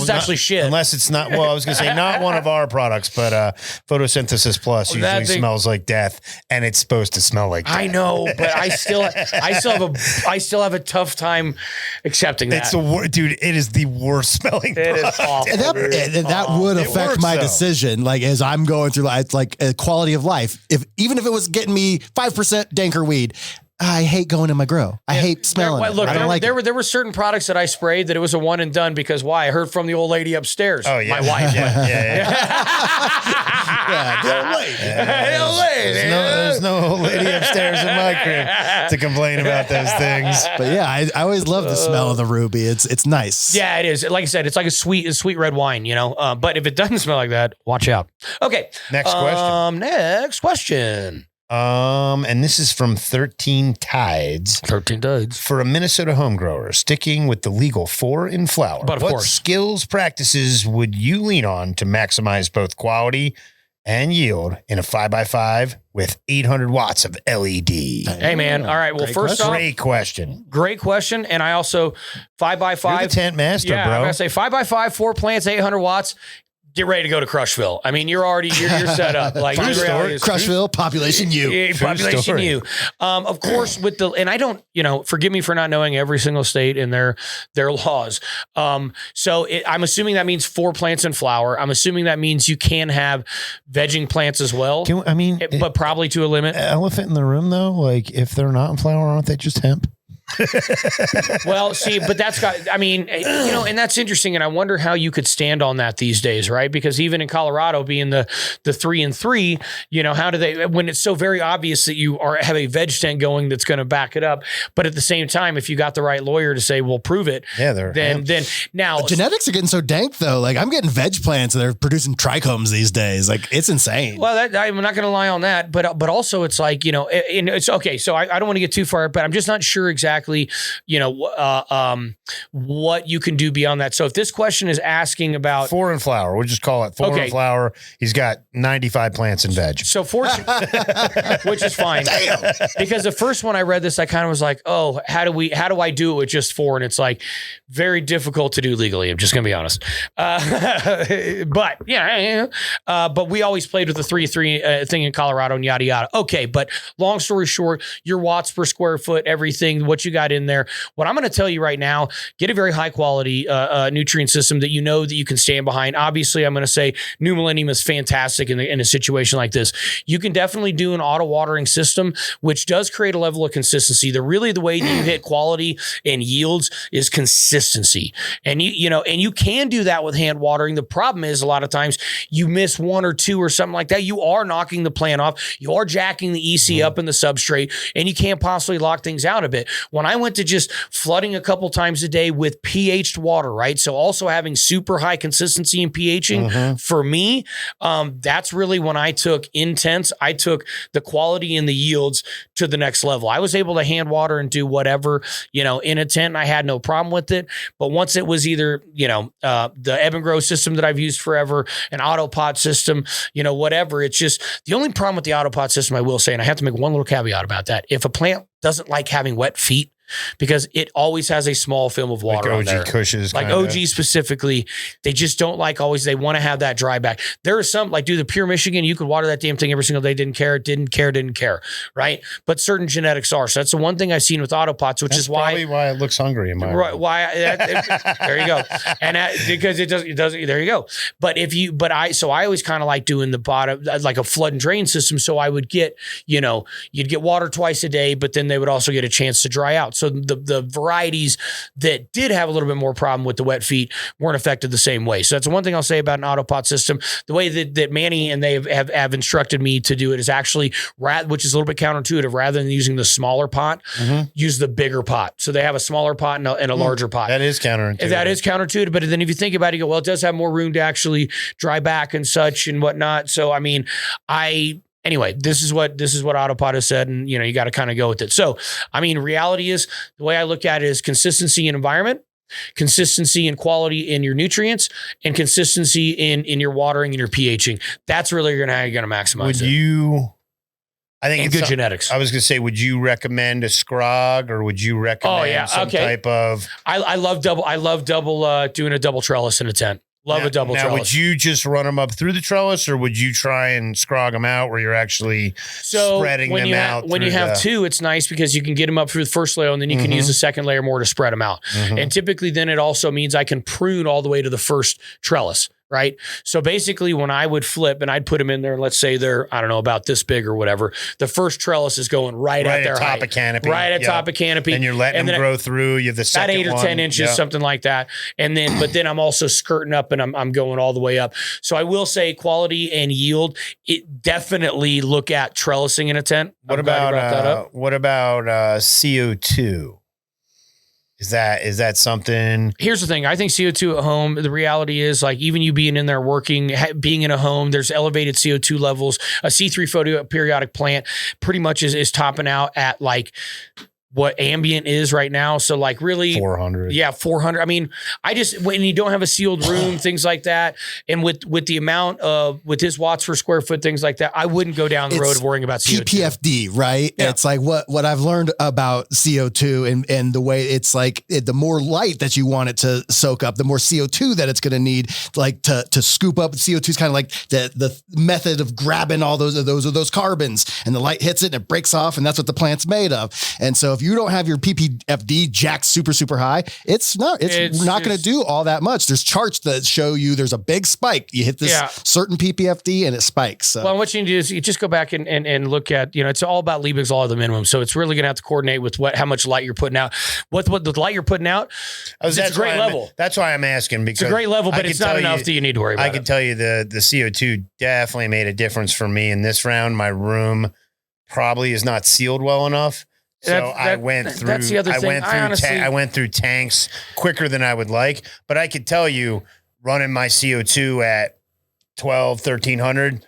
B: actually shit.
A: Unless it's not, I was going to say not one of our products, but Photosynthesis Plus usually smells like death, and it's supposed to smell like death.
B: I know, but I still have a tough time accepting that.
A: It's the worst, dude. It is the worst smelling
B: It is awful.
D: That would affect my decision. Like as I'm going through, it's like a quality of life. Even if it was getting me 5% danker weed, I hate going in my grow. I hate smelling it.
B: Look,
D: I don't like it.
B: There were certain products that I sprayed that it was a one and done because why? I heard from the old lady upstairs. Oh, yeah. My wife.
A: Yeah.
D: The old lady.
B: The old lady.
A: There's no old lady upstairs in my crib to complain about those things.
D: But yeah, I always love the smell of the ruby. It's nice.
B: Yeah, it is. Like I said, it's like a sweet red wine, But if it doesn't smell like that, watch out. Okay.
A: Next question.
B: Next question.
A: And this is from 13 Tides.
B: 13 Tides.
A: For a Minnesota home grower, sticking with the legal 4 in flower,
B: but
A: what skills, practices would you lean on to maximize both quality and yield in a 5x5 with 800 watts of LED?
B: Hey, man. All right. Well, first off,
A: Great question.
B: And I also 5x5.
A: You're the tent master, bro.
B: I'm going to say 5x5, 4 plants, 800 watts. Get ready to go to Crushville. I mean, you're set up. Like
D: Crushville, population U.
B: Population U. Of course, and I don't, forgive me for not knowing every single state and their laws. So I'm assuming that means 4 plants in flower. I'm assuming that means you can have vegging plants as well. But probably to a limit.
A: Elephant in the room, though. Like if they're not in flower, aren't they just hemp?
B: Well, see, but and that's interesting. And I wonder how you could stand on that these days, right? Because even in Colorado being the 3 and 3, how do they, when it's so very obvious that you have a veg stand going that's going to back it up. But at the same time, if you got the right lawyer to say, well, prove it.
A: Yeah,
B: then now
D: genetics are getting so dank though. Like I'm getting veg plants and they're producing trichomes these days. Like it's insane.
B: Well, I'm not going to lie on that, but also it's like, it's okay. So I don't want to get too far, but I'm just not sure exactly, what you can do beyond that. So if this question is asking about
A: 4 in flower, we'll just call it 4 in flower. He's got 95 plants in veg.
B: So which is fine. Damn. Because the first one I read this, I kind of was like, oh, how do I do it with just 4? And it's like very difficult to do legally. I'm just going to be honest. But yeah. But we always played with the 3 thing in Colorado and yada, yada. Okay. But long story short, your watts per square foot, everything, what you got in there. What I'm going to tell you right now, get a very high quality nutrient system that that you can stand behind. Obviously, I'm going to say New Millennium is fantastic in a situation like this. You can definitely do an auto watering system, which does create a level of consistency. The way that you hit quality and yields is consistency. And you can do that with hand watering. The problem is a lot of times you miss 1 or 2 or something like that. You are knocking the plant off. You are jacking the EC up in the substrate, and you can't possibly lock things out a bit. When I went to just flooding a couple times a day with pH'd water, right? So also having super high consistency in pHing for me, that's really when I took the quality and the yields to the next level. I was able to hand water and do whatever, in a tent, and I had no problem with it. But once it was either, the ebb and grow system that I've used forever, an auto pot system, whatever, it's just the only problem with the auto pot system, I will say, and I have to make one little caveat about that. If a plant doesn't like having wet feet, because it always has a small film of water on there.
A: Cushions,
B: like OG specifically, they just don't like always. They want to have that dry back. There are some like, the pure Michigan, you could water that damn thing every single day. Didn't care. Right. But certain genetics are. So that's the one thing I've seen with autopots, which is why
A: it looks hungry in my room.
B: There you go. And because it doesn't, there you go. But I always kind of like doing the bottom, like a flood and drain system. So I would get, you'd get water twice a day, but then they would also get a chance to dry out. So the varieties that did have a little bit more problem with the wet feet weren't affected the same way. So that's the one thing I'll say about an autopot system. The way that Manny and they have instructed me to do it is actually, which is a little bit counterintuitive, rather than using the smaller pot, use the bigger pot. So they have a smaller pot and a larger pot.
A: That is counterintuitive.
B: That is counterintuitive. But then if you think about it, you go, well, it does have more room to actually dry back and such and whatnot. So, I mean, anyway, this is what Autopot has said, and you got to kind of go with it. So, I mean, reality is, the way I look at it is consistency in environment, consistency and quality in your nutrients, and consistency in your watering and your pHing. That's really how you're going to maximize it.
A: I think
B: and good genetics.
A: I was going to say, would you recommend a scrog, or would you recommend some type of?
B: I love doing a double trellis in a tent. Love a double trellis.
A: Would you just run them up through the trellis, or would you try and scrog them out where you're actually spreading them out?
B: When you have two, it's nice because you can get them up through the first layer, and then you can use the second layer more to spread them out. And typically then it also means I can prune all the way to the first trellis. Right. So basically when I would flip and I'd put them in there, and let's say they're, I don't know, about this big or whatever, the first trellis is going right at their
A: top
B: height.
A: of canopy.
B: Right at top of canopy.
A: And you're letting them grow through. You have the second
B: one. 8 or 10 inches, something like that. And then, but then I'm also skirting up and I'm going all the way up. So I will say quality and yield, it definitely look at trellising in a tent.
A: What about CO2? Is that something?
B: Here's the thing. I think CO2 at home, the reality is, like, even you being in there working, being in a home, there's elevated CO2 levels. A C3 periodic plant pretty much is topping out at like what ambient is right now. So like really
A: 400.
B: Yeah. 400. I mean, when you don't have a sealed room, things like that. And with the amount of, with his watts per square foot, things like that, I wouldn't go down the road of worrying about CO2.
D: PPFD, right? Yeah. It's like what I've learned about CO2 and the way it's like, the more light that you want it to soak up, the more CO2 that it's going to need, like to scoop up. CO2 is kind of like the method of grabbing all those carbons, and the light hits it and it breaks off, and that's what the plant's made of. And so if you don't have your PPFD jacked super, super high, it's not going to do all that much. There's charts that show you there's a big spike. You hit this certain PPFD and it spikes. So.
B: Well, what you need to do is you just go back and look at, it's all about Liebig's law of the minimum. So it's really going to have to coordinate with how much light you're putting out. What the light you're putting out, it's a great level.
A: That's why I'm asking, because
B: it's a great level, but it's not enough that you need to worry about.
A: I can tell you the CO2 definitely made a difference for me in this round. My room probably is not sealed well enough. So I went through.
B: That's the other thing.
A: I went through tanks quicker than I would like, but I could tell you, running my CO2 at 1,300,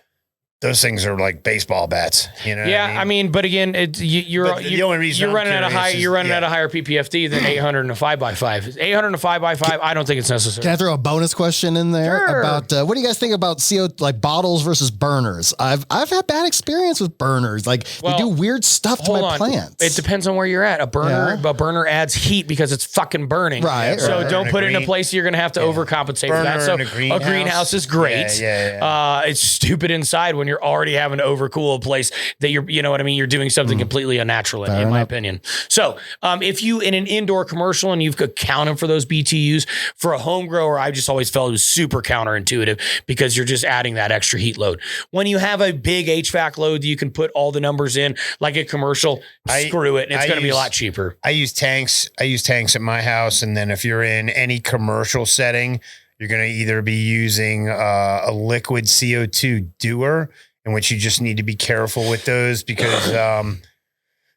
A: those things are like baseball bats. You know?
B: Yeah, I mean, but again, the only reason you're running at a higher PPFD than 800 and a 5x5. 800 and a 5x5. I don't think it's necessary.
D: Can I throw a bonus question in there about what do you guys think about CO, like bottles versus burners? I've had bad experience with burners. Like they do weird stuff to my plants.
B: It depends on where you're at. A burner adds heat because it's fucking burning.
D: Right.
B: So don't put it in a place you're going to have to overcompensate for that. So a greenhouse is great. It's stupid inside when you're already having to overcool a place that you're doing something completely unnatural in my opinion. So if you in an indoor commercial and you've accounted for those BTUs, for a home grower, I just always felt it was super counterintuitive because you're just adding that extra heat load. When you have a big HVAC load that you can put all the numbers in, like a commercial, screw it. And it's going to be a lot cheaper.
A: I use tanks at my house. And then if you're in any commercial setting, you're going to either be using a liquid CO2 doer, in which you just need to be careful with those because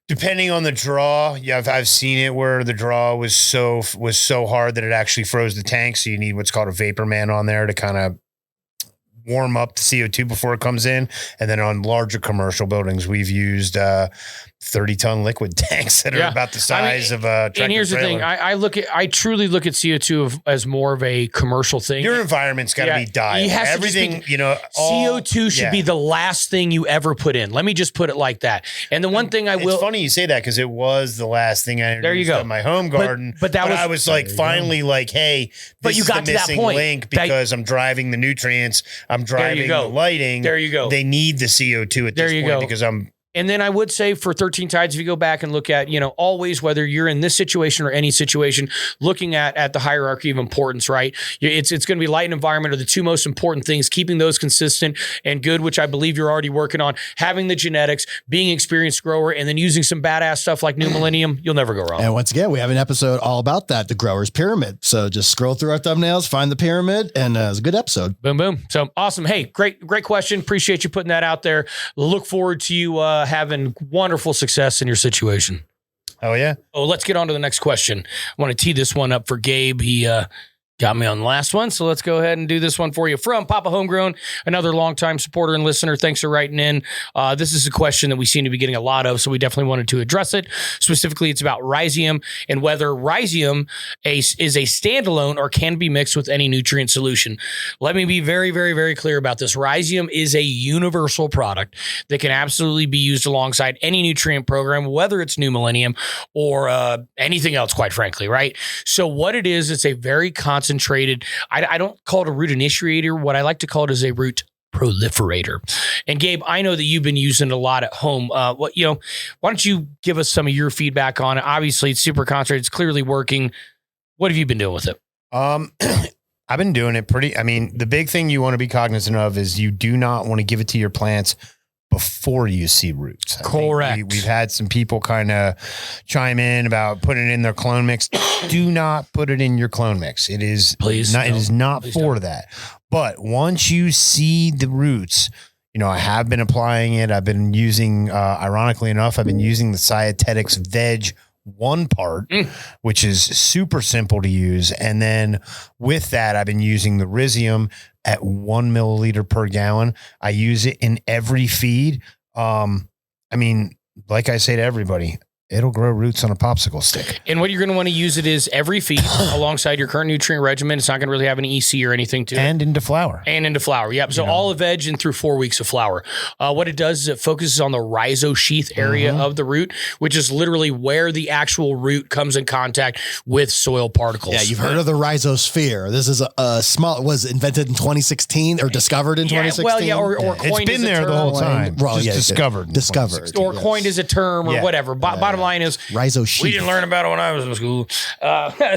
A: depending on the draw, I've seen it where the draw was so hard that it actually froze the tank. So you need what's called a vapor man on there to kind of warm up the CO2 before it comes in. And then on larger commercial buildings, we've used 30-ton liquid tanks that are about the size of a tractor
B: and here's
A: trailer.
B: the thing, I truly look at CO2 as more of a commercial thing.
A: Your environment's got to be dialed. Everything,
B: CO2 should be the last thing you ever put in. Let me just put it like that. And the one thing
A: It's funny you say that because it was the last thing I introduced in my home garden.
B: But I was like,
A: finally like, hey, this is the missing link because I'm driving the nutrients. I'm driving the lighting.
B: There you go.
A: They need the CO2 at this point because I'm.
B: And then I would say for 13 Tides, if you go back and look at, always, whether you're in this situation or any situation, looking at the hierarchy of importance, right? It's going to be light and environment are the two most important things, keeping those consistent and good, which I believe you're already working on, having the genetics, being an experienced grower, and then using some badass stuff like New Millennium. You'll never go wrong.
D: And once again, we have an episode all about that, the grower's pyramid. So just scroll through our thumbnails, find the pyramid, and it's a good episode.
B: Boom, boom. So awesome. Hey, great question. Appreciate you putting that out there. Look forward to you having wonderful success in your situation.
A: Oh, yeah.
B: Oh, let's get on to the next question. I want to tee this one up for Gabe. He got me on the last one, so let's go ahead and do this one for you. From Papa Homegrown, another longtime supporter and listener. Thanks for writing in. This is a question that we seem to be getting a lot of, so we definitely wanted to address it. Specifically, it's about Rhizium and whether Rhizium is a standalone or can be mixed with any nutrient solution. Let me be very, very, very clear about this. Rhizium is a universal product that can absolutely be used alongside any nutrient program, whether it's New Millennium or anything else, quite frankly, right? So what it is, it's a very concentrated, I don't call it a root initiator. What I like to call it is a root proliferator. And Gabe, I know that you've been using it a lot at home. Why don't you give us some of your feedback on it? Obviously, it's super concentrated. It's clearly working. What have you been doing with it?
A: I've been doing it the big thing you want to be cognizant of is you do not want to give it to your plants before you see roots.
B: Correct.
A: We've had some people kind of chime in about putting it in their clone mix. Do not put it in your clone mix. It is not for that. But once you see the roots, I have been applying it. I've been using, ironically enough, I've been using the Scietetics Veg 1 part, which is super simple to use. And then with that, I've been using the Rhizium at 1 milliliter per gallon. I use it in every feed. Like I say to everybody, it'll grow roots on a popsicle stick.
B: And what you're going to want to use it is every feed alongside your current nutrient regimen. It's not going to really have any EC or anything to it.
A: And into flower.
B: Yep. So all of veg and through 4 weeks of flower. What it does is it focuses on the rhizosheath area of the root, which is literally where the actual root comes in contact with soil particles.
D: Yeah, you've heard of the rhizosphere. This is a small, was invented in 2016 or discovered in 2016.
B: Well, yeah, or coined
A: it's been
B: as a
A: there
B: term.
A: the whole time.
D: Well,
A: just discovered.
B: Or coined as a term or whatever. Bottom line is,
D: rhizosheath.
B: we didn't learn about it when I was in school.
A: I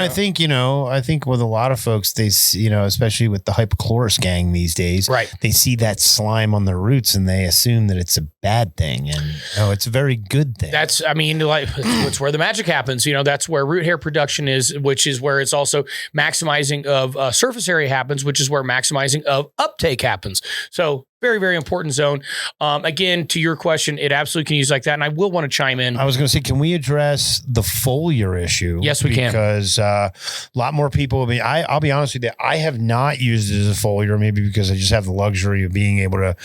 A: think with a lot of folks, they, especially with the hypochlorous gang these days,
B: right?
A: They see that slime on their roots and they assume that it's a bad thing. And no, it's a very good thing.
B: That's where the magic happens. That's where root hair production is, which is where it's also maximizing of surface area happens, which is where maximizing of uptake happens. So very, very important zone. Again, to your question, it absolutely can use like that. And I will want to chime in.
A: I was going to say, can we address the foliar issue?
B: Yes, we can.
A: Because a lot more people, I'll be honest with you, I have not used it as a foliar, maybe because I just have the luxury of being able to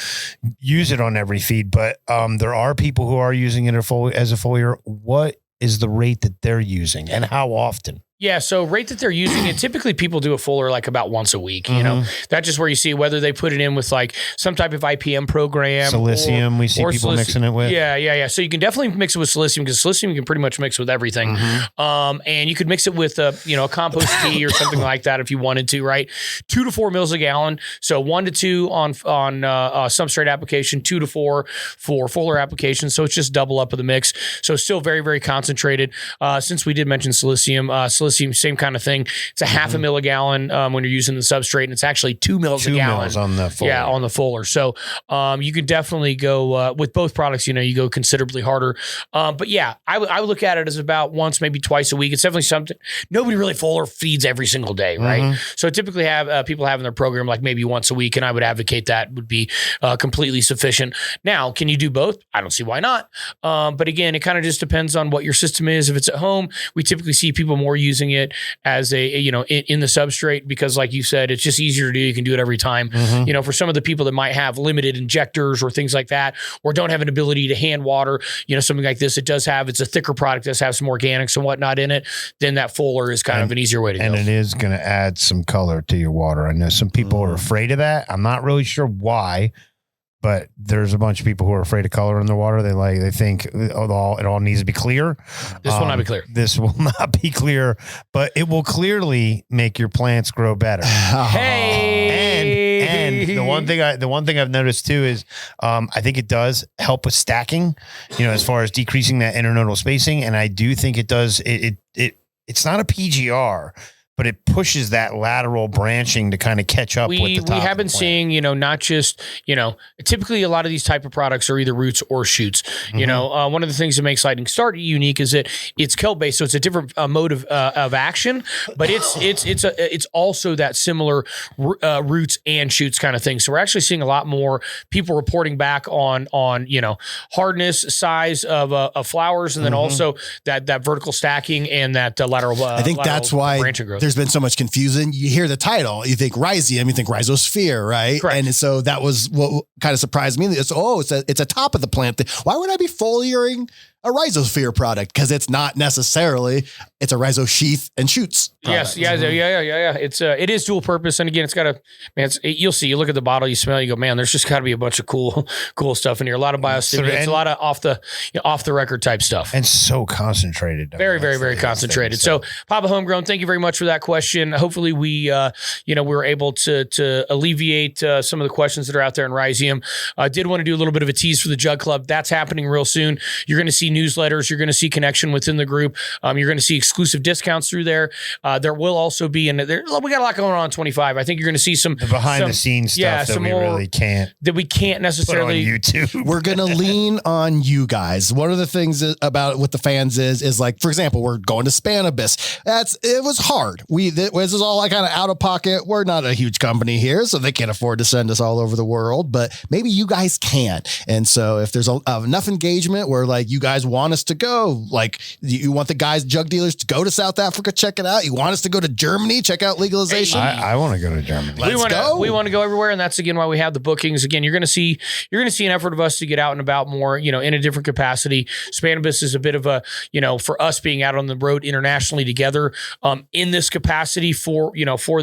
A: use it on every feed. But there are people who are using it as a foliar. What is the rate that they're using and how often?
B: Yeah, so rate that they're using it, typically people do a foliar like about once a week, That's just where you see whether they put it in with like some type of IPM program.
A: Silicium, we see people mixing it with.
B: Yeah. So you can definitely mix it with silicium because silicium you can pretty much mix with everything. And you could mix it with a compost tea or something like that if you wanted to, right? 2 to 4 mils a gallon. So 1 to 2 on substrate application, 2 to 4 for foliar application. So it's just double up of the mix. So still very, very concentrated. Since we did mention silicium, same kind of thing. It's a half a mil a gallon when you're using the substrate, and it's actually 2 mils a gallon. 2
A: mils on the foliar.
B: Yeah, on the foliar. So you could definitely go with both products. You go considerably harder. But yeah, I would look at it as about once, maybe twice a week. It's definitely something. Nobody really foliar feeds every single day, right? So typically have people having their program like maybe once a week, and I would advocate that would be completely sufficient. Now, can you do both? I don't see why not. But again, it kind of just depends on what your system is. If it's at home, we typically see people more using using it as in the substrate, because like you said, it's just easier to do. You can do it every time. For some of the people that might have limited injectors or things like that, or don't have an ability to hand water, something like this, it's a thicker product, does have some organics and whatnot in it, then that fuller is kind of an easier way to go.
A: And it is going to add some color to your water. I know some people are afraid of that. I'm not really sure why, but there's a bunch of people who are afraid of color in their water. They think it all needs to be clear.
B: This will not be clear.
A: This will not be clear, but it will clearly make your plants grow better.
B: Hey,
A: and the one thing I've noticed too is I think it does help with stacking, as far as decreasing that internodal spacing. And I do think it does. It's not a PGR, but it pushes that lateral branching to kind of catch up with the top.
B: We have been seeing, not just, typically a lot of these type of products are either roots or shoots. One of the things that makes Lightning Start unique is that it's kelp based, so it's a different mode of action, but it's also that similar roots and shoots kind of thing. So we're actually seeing a lot more people reporting back on hardness, size of flowers, and then also that vertical stacking and that lateral.
D: I think that's why
B: branching growth.
D: There's been so much confusion. You hear the title, you think rhizium, you think rhizosphere, right?
B: Correct.
D: And so that was what kind of surprised me. It's a top of the plant thing. Why would I be foliaring a rhizosphere product? Because it's not necessarily, it's a rhizosheath and shoots product.
B: Yes, yeah. It is dual purpose, and again, it's got you'll see. You look at the bottle, you smell, you go, man, there's just got to be a bunch of cool stuff in here. A lot of biostimulants, a lot of off the record type stuff,
A: and so concentrated.
B: Very, very, very concentrated. So, Papa Homegrown, thank you very much for that question. Hopefully, we were able to alleviate some of the questions that are out there in Rhizium. I did want to do a little bit of a tease for the Jug Club. That's happening real soon. You're going to see newsletters. You're going to see connection within the group. You're going to see exclusive discounts through there. There will also be, we got a lot going on in 25. I think you're going to see some
A: behind the scenes stuff that we really can't
B: necessarily
A: put on YouTube.
D: We're going to lean on you guys. One of the things about with the fans is like, for example, we're going to Cannabis. It was hard. This is all like kind of out of pocket. We're not a huge company here, so they can't afford to send us all over the world, but maybe you guys can. And so if there's enough engagement where like you guys want us to go, like you want the guys, Jug Dealers, to go to South Africa, check it out. You want us to go to Germany, check out legalization.
A: I want to go to Germany.
B: We want to go everywhere, and that's again why we have the bookings. Again, you're going to see an effort of us to get out and about more, in a different capacity. Cannabis is a bit of a, for us being out on the road internationally together, in this capacity for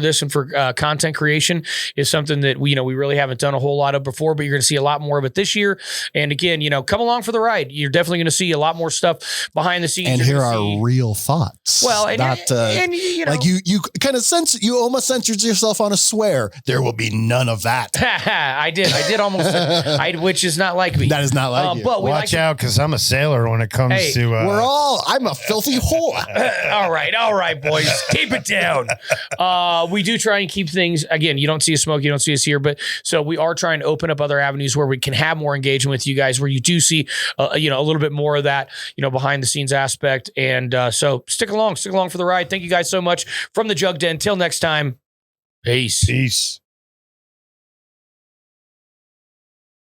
B: this and for content creation is something that we really haven't done a whole lot of before, but you're going to see a lot more of it this year. And again, come along for the ride. You're definitely going to see a lot more stuff behind the scenes.
D: And here are real thoughts.
B: Well, and
D: like you kind of you almost censored yourself on a swear. There will be none of that.
B: I did almost, which is not like me.
D: That is not like you.
B: But
A: watch out, because I'm a sailor when it comes to.
D: I'm a filthy whore.
B: All right, boys, keep it down. We do try and keep things. Again, you don't see us smoke, you don't see us here, but so we are trying to open up other avenues where we can have more engagement with you guys, where you do see, a little bit more of that, behind the scenes aspect. And so stick along for the ride. Thank you guys so much from the Jug Den. Till next time, peace.